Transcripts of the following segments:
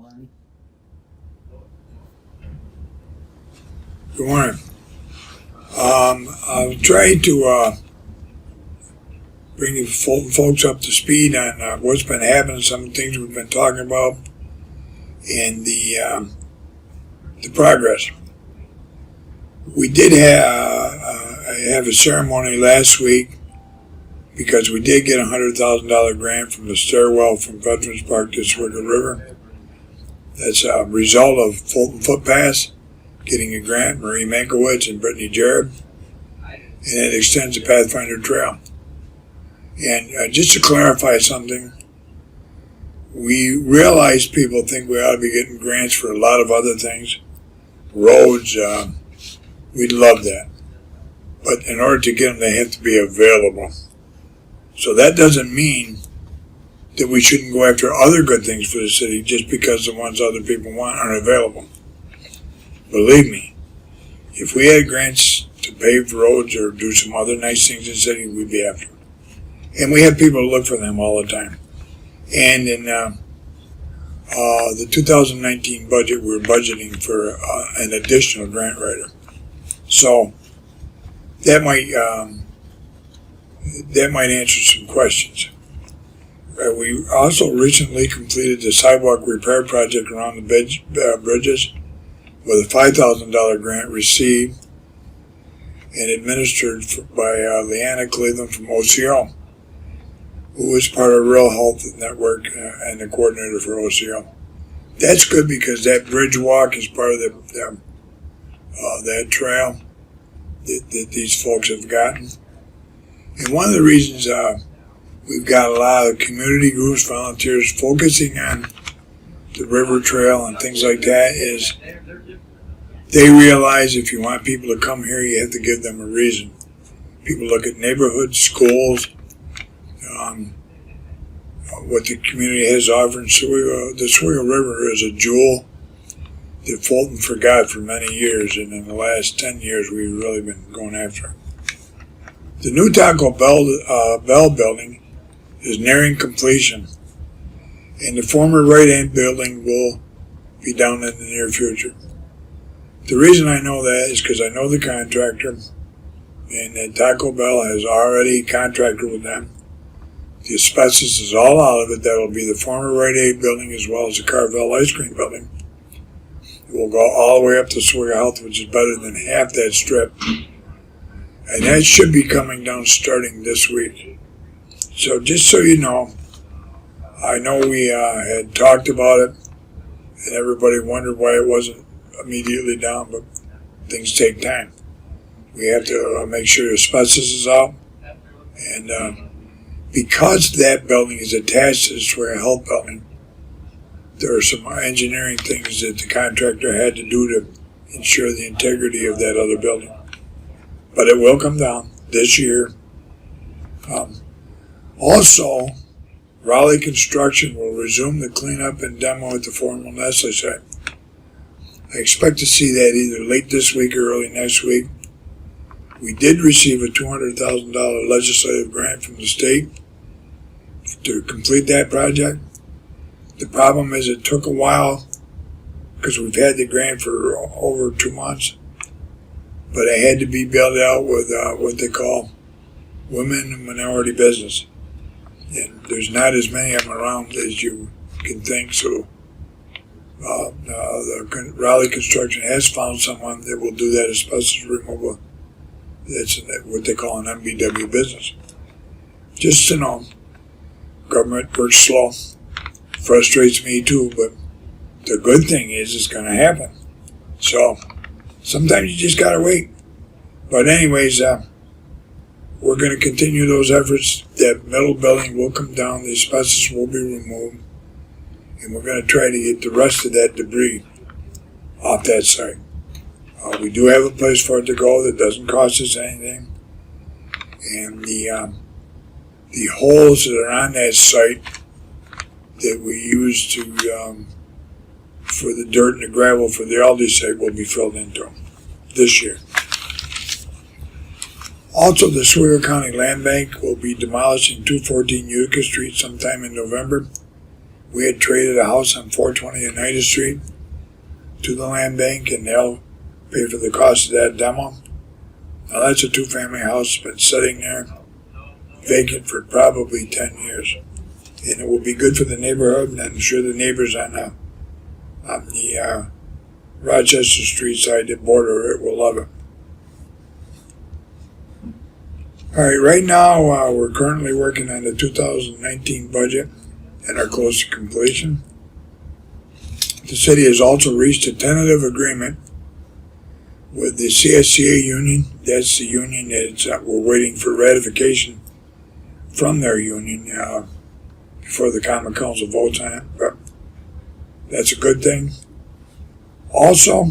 Good morning. I'm trying to bring the Fulton folks up to speed on what's been happening, some things we've been talking about, and the progress. We did have a ceremony last week because we did get a $100,000 grant from the stairwell from Veterans Park to Oswego River. That's a result of Fulton Footpass getting a grant, Marie Mankiewicz and Brittany Jarrett, and it extends the Pathfinder Trail. And just to clarify something, we realize people think we ought to be getting grants for a lot of other things. Roads, we'd love that. But in order to get them, they have to be available. So that doesn't mean that we shouldn't go after other good things for the city just because the ones other people want aren't available. Believe me, if we had grants to pave roads or do some other nice things in the city, we'd be after them. And we have people look for them all the time. And in the 2019 budget, we're budgeting for an additional grant writer. So that might answer some questions. We also recently completed the sidewalk repair project around the bridges with a $5,000 grant received and administered by Leanna Cleveland from OCO, who is part of Rural Health Network and the coordinator for OCO. That's good because that bridge walk is part of that trail that these folks have gotten. And one of the reasons we've got a lot of community groups, volunteers focusing on the river trail and things like that is they realize if you want people to come here, you have to give them a reason. People look at neighborhoods, schools, what the community has offered. The Oswego River is a jewel that Fulton forgot for many years, and in the last 10 years we've really been going after it. The new Taco Bell building is nearing completion, and the former Right Hand building will be down in the near future. The reason I know that is because I know the contractor, and that Taco Bell has already contracted with them. The asbestos is all out of it. That'll be the former Rite Aid building as well as the Carvel Ice Cream building. It will go all the way up to Oswego Health, which is better than half that strip. And that should be coming down starting this week. So just so you know, I know we had talked about it, and everybody wondered why it wasn't immediately down, but things take time. We have to make sure asbestos is out, and because that building is attached to the Oswego Health building, there are some engineering things that the contractor had to do to ensure the integrity of that other building. But it will come down this year. Also, Raleigh Construction will resume the cleanup and demo at the former Nestle site. I expect to see that either late this week or early next week. We did receive a $200,000 legislative grant from the state to complete that project. The problem is it took a while because we've had the grant for over 2 months, but it had to be built out with what they call women and minority business. And there's not as many of them around as you can think, so the Raleigh Construction has found someone that will do that asbestos removal. That's what they call an MBW business. Just to know, government works slow. Frustrates me too, but the good thing is it's going to happen. So sometimes you just got to wait. But anyways, we're going to continue those efforts. That metal building will come down. The asbestos will be removed. And we're going to try to get the rest of that debris off that site. We do have a place for it to go that doesn't cost us anything. And the holes that are on that site that we use to for the dirt and the gravel for the Aldi site will be filled into this year. Also, the Oswego County Land Bank will be demolishing 214 Utica Street sometime in November. We had traded a house on 420 Oneida Street to the land bank, and they'll pay for the cost of that demo. Now that's a two-family house, been sitting there vacant for probably 10 years. And it will be good for the neighborhood, and I'm sure the neighbors on the Rochester Street side that border it will love it. All right, right now we're currently working on the 2019 budget and are close to completion. The city has also reached a tentative agreement with the CSCA union. That's the union that we're waiting for ratification from their union before the Common Council votes on it, but that's a good thing. Also,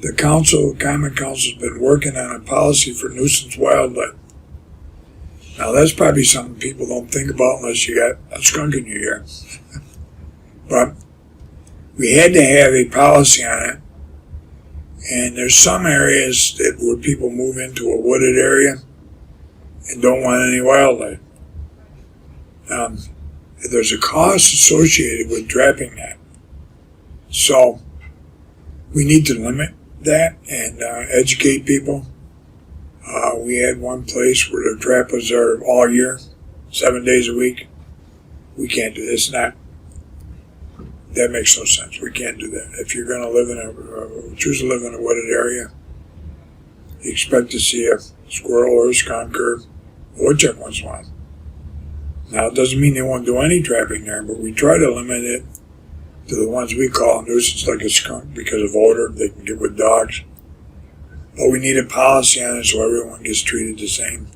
the Common Council has been working on a policy for nuisance wildlife. Now that's probably something people don't think about unless you got a skunk in your yard. But we had to have a policy on it, and there's some areas where people move into a wooded area and don't want any wildlife. There's a cost associated with trapping that. So we need to limit that and educate people. We had one place where the trap was there all year, 7 days a week. We can't do this. That makes no sense. We can't do that. If you're going to choose to live in a wooded area, you expect to see a squirrel or a skunk or a woodchuck once in a while. Now, it doesn't mean they won't do any trapping there, but we try to limit it to the ones we call a nuisance, like a skunk, because of odor. They can get with dogs. But we need a policy on it so everyone gets treated the same.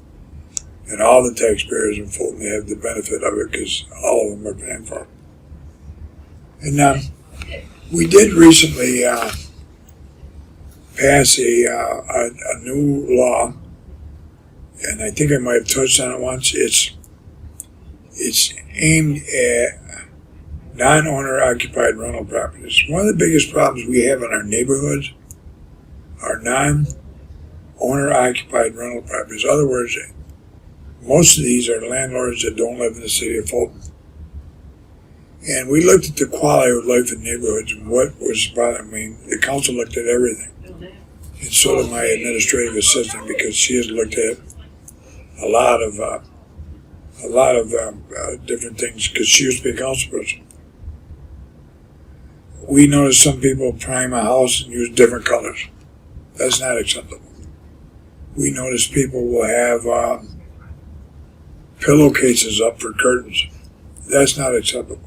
And all the taxpayers in Fulton have the benefit of it because all of them are paying for it. And we did recently pass a new law, and I think I might have touched on it once. It's aimed at non-owner occupied rental properties. One of the biggest problems we have in our neighborhoods are non-owner occupied rental properties. In other words, most of these are landlords that don't live in the city of Fulton. And we looked at the quality of life in neighborhoods and what was bothering me. The council looked at everything. And so did my administrative assistant, because she has looked at a lot of different things, because she used to be a council person. We noticed some people prime a house and use different colors. That's not acceptable. We noticed people will have pillowcases up for curtains. That's not acceptable.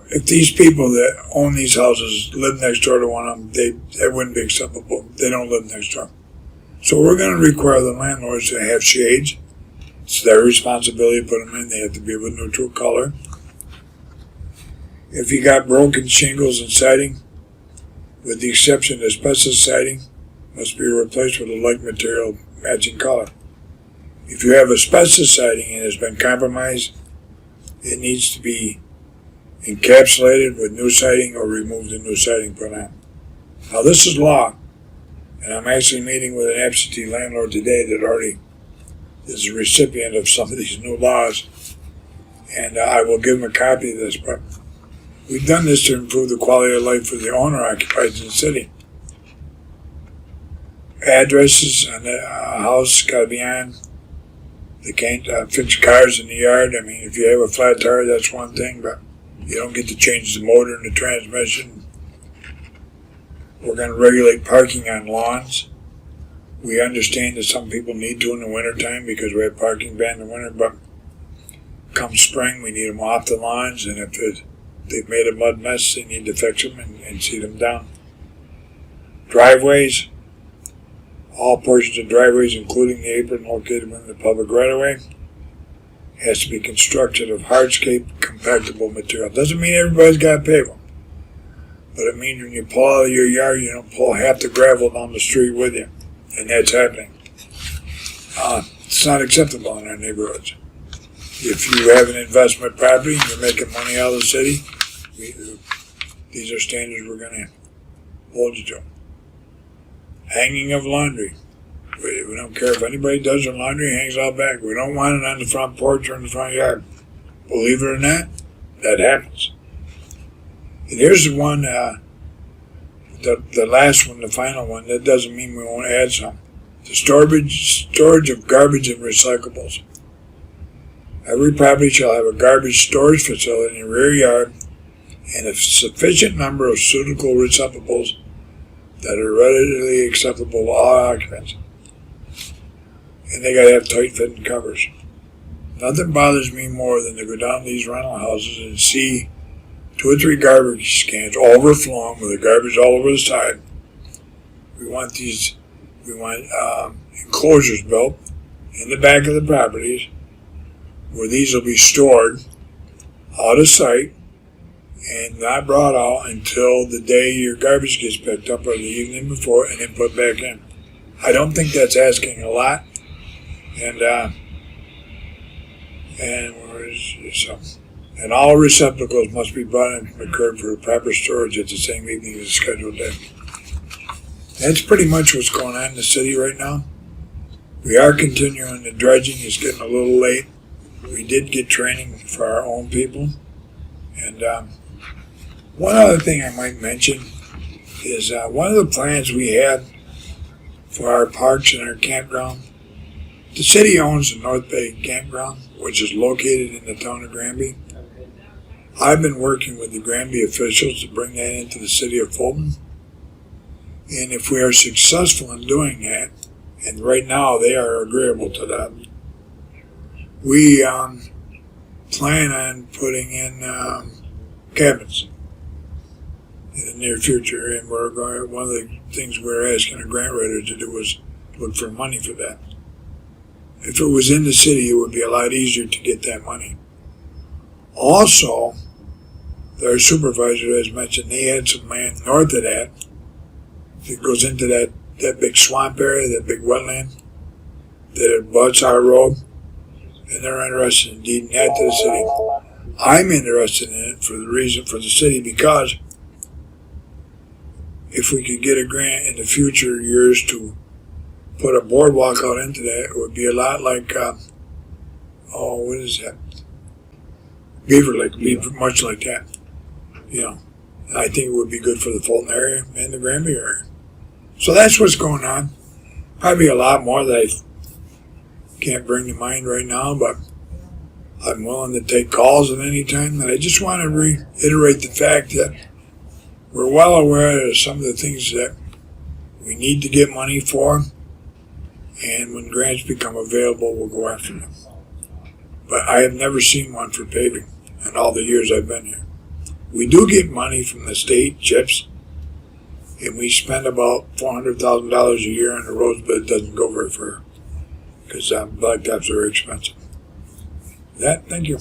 If these people that own these houses live next door to one of them, that wouldn't be acceptable. They don't live next door. So we're going to require the landlords to have shades. It's their responsibility to put them in. They have to be of a neutral color. If you got broken shingles and siding, with the exception of asbestos siding, must be replaced with a like material matching color. If you have asbestos siding and it's been compromised, it needs to be encapsulated with new siding or removed and new siding put on. Now this is law, and I'm actually meeting with an absentee landlord today that already is a recipient of some of these new laws, and I will give him a copy of this. But we've done this to improve the quality of life for the owner-occupied in the city. Addresses on the house got to be on. They can't fix cars in the yard. I mean, if you have a flat tire, that's one thing, but you don't get to change the motor and the transmission. We're going to regulate parking on lawns. We understand that some people need to in the wintertime because we have parking ban in the winter, but come spring, we need them off the lawns, and if they've made a mud mess, they need to fix them and seat them down. Driveways. All portions of driveways, including the apron located within the public right-of-way, has to be constructed of hardscape compactable material. Doesn't mean everybody's got to pave them, but it means when you pull out of your yard, you don't pull half the gravel down the street with you, and that's happening. It's not acceptable in our neighborhoods. If you have an investment property and you're making money out of the city, these are standards we're going to hold you to. Hanging of laundry. We don't care if anybody does their laundry, hangs out back. We don't want it on the front porch or in the front yard. Believe it or not, that happens. And here's the one, the last one, the final one. That doesn't mean we won't add some. The storage of garbage and recyclables. Every property shall have a garbage storage facility in the rear yard and a sufficient number of suitable receptacles that are readily acceptable to all occupants. And they gotta have tight fitting covers. Nothing bothers me more than to go down to these rental houses and see 2 or 3 garbage cans overflowing with the garbage all over the side. We want enclosures built in the back of the properties where these will be stored out of sight and not brought out until the day your garbage gets picked up or the evening before and then put back in. I don't think that's asking a lot. And all receptacles must be brought in from the curb for proper storage at the same evening as the scheduled day. That's pretty much what's going on in the city right now. We are continuing the dredging. It's getting a little late. We did get training for our own people. And one other thing I might mention is one of the plans we had for our parks and our campground. The city owns the North Bay Campground, which is located in the town of Granby. I've been working with the Granby officials to bring that into the city of Fulton. And if we are successful in doing that, and right now they are agreeable to that, we plan on putting in cabins in the near future. And one of the things we're asking a grant writer to do was look for money for that. If it was in the city, it would be a lot easier to get that money. Also, their supervisor has mentioned they had some land north of that goes into that big swamp area, that big wetland that abuts our road, and they're interested in deeding that to the city. I'm interested in it for the city because if we could get a grant in the future years to put a boardwalk out into that, it would be a lot like, what is that? Beaver Lake, would be much like that. I think it would be good for the Fulton area and the Granby area. So that's what's going on. Probably a lot more that I can't bring to mind right now, but I'm willing to take calls at any time. And I just want to reiterate the fact that we're well aware of some of the things that we need to get money for. And when grants become available, we'll go after them. But I have never seen one for paving in all the years I've been here. We do get money from the state, CHIPS, and we spend about $400,000 a year on the roads, but it doesn't go very far because blacktops are expensive. Thank you.